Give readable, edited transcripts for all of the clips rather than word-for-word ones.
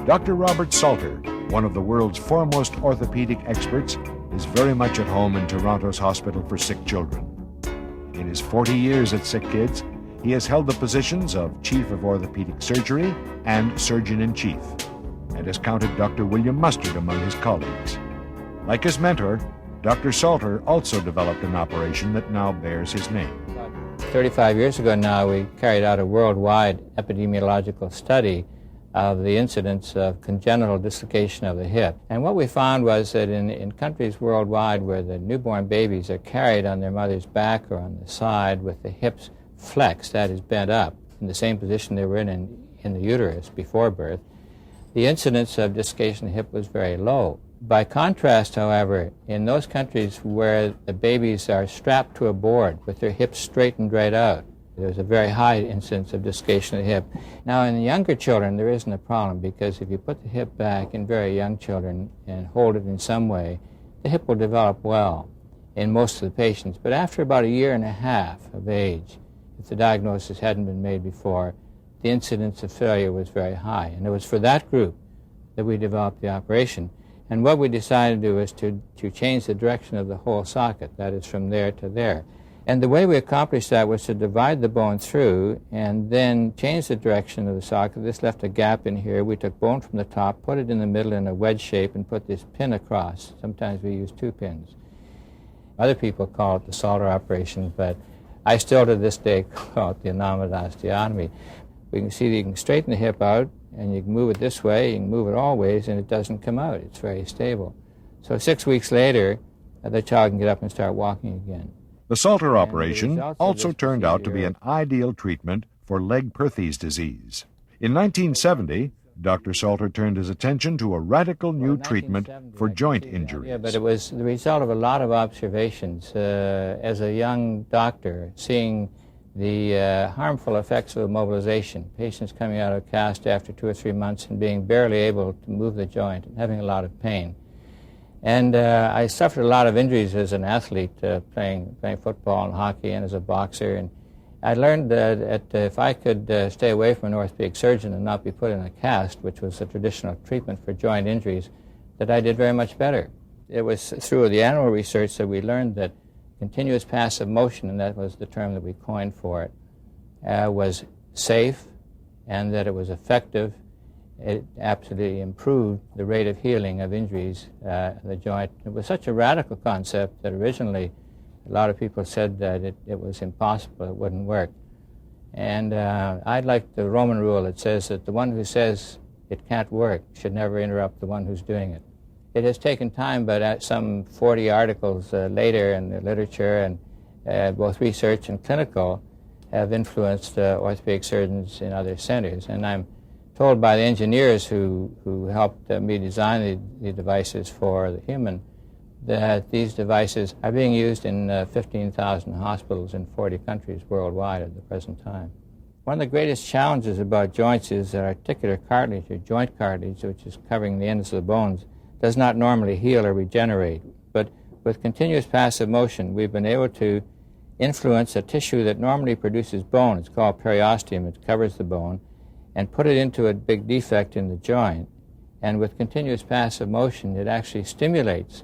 Dr. Robert Salter, one of the world's foremost orthopedic experts, is very much at home in Toronto's Hospital for Sick Children. In his 40 years at Sick Kids, he has held the positions of Chief of Orthopedic Surgery and Surgeon-in-Chief, and has counted Dr. William Mustard among his colleagues. Like his mentor, Dr. Salter also developed an operation that now bears his name. 35 years ago now, we carried out a worldwide epidemiological study of the incidence of congenital dislocation of the hip. And what we found was that in countries worldwide where the newborn babies are carried on their mother's back or on the side with the hips flexed, that is bent up, in the same position they were in the uterus before birth, the incidence of dislocation of the hip was very low. By contrast, however, in those countries where the babies are strapped to a board with their hips straightened right out, there's a very high incidence of dislocation of the hip. Now, in the younger children, there isn't a problem, because if you put the hip back in very young children and hold it in some way, the hip will develop well in most of the patients. But after about a year and a half of age, if the diagnosis hadn't been made before, the incidence of failure was very high. And it was for that group that we developed the operation. And what we decided to do is to change the direction of the whole socket, that is, from there to there. And the way we accomplished that was to divide the bone through and then change the direction of the socket. This left a gap in here. We took bone from the top, put it in the middle in a wedge shape, and put this pin across. Sometimes we use 2 pins. Other people call it the Salter operation, but I still to this day call it the anomalous osteotomy. We can see that you can straighten the hip out, and you can move it this way, you can move it all ways, and it doesn't come out. It's very stable. So 6 weeks later, the child can get up and start walking again. The Salter operation also turned out to be an ideal treatment for Legg-Perthes disease. In 1970, Dr. Salter turned his attention to a radical new treatment for joint injuries. Yeah, but it was the result of a lot of observations. As a young doctor, seeing the harmful effects of immobilization, patients coming out of cast after 2 or 3 months and being barely able to move the joint and having a lot of pain. And I suffered a lot of injuries as an athlete, playing football and hockey and as a boxer. And I learned that if I could stay away from an orthopedic surgeon and not be put in a cast, which was the traditional treatment for joint injuries, that I did very much better. It was through the animal research that we learned that continuous passive motion, and that was the term that we coined for it, was safe and that it was effective. It absolutely improved the rate of healing of injuries in the joint. It was such a radical concept that originally a lot of people said that it was impossible, it wouldn't work. And I'd like the Roman rule that says that the one who says it can't work should never interrupt the one who's doing it. It has taken time, but some 40 articles later in the literature, and both research and clinical, have influenced orthopedic surgeons in other centers. And I'm told by the engineers who helped me design the devices for the human that these devices are being used in 15,000 hospitals in 40 countries worldwide at the present time. One of the greatest challenges about joints is that articular cartilage, or joint cartilage, which is covering the ends of the bones, does not normally heal or regenerate. But with continuous passive motion, we've been able to influence a tissue that normally produces bone. It's called periosteum. It covers the bone, and put it into a big defect in the joint. And with continuous passive motion, it actually stimulates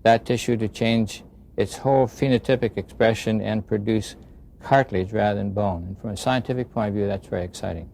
that tissue to change its whole phenotypic expression and produce cartilage rather than bone. And from a scientific point of view, that's very exciting.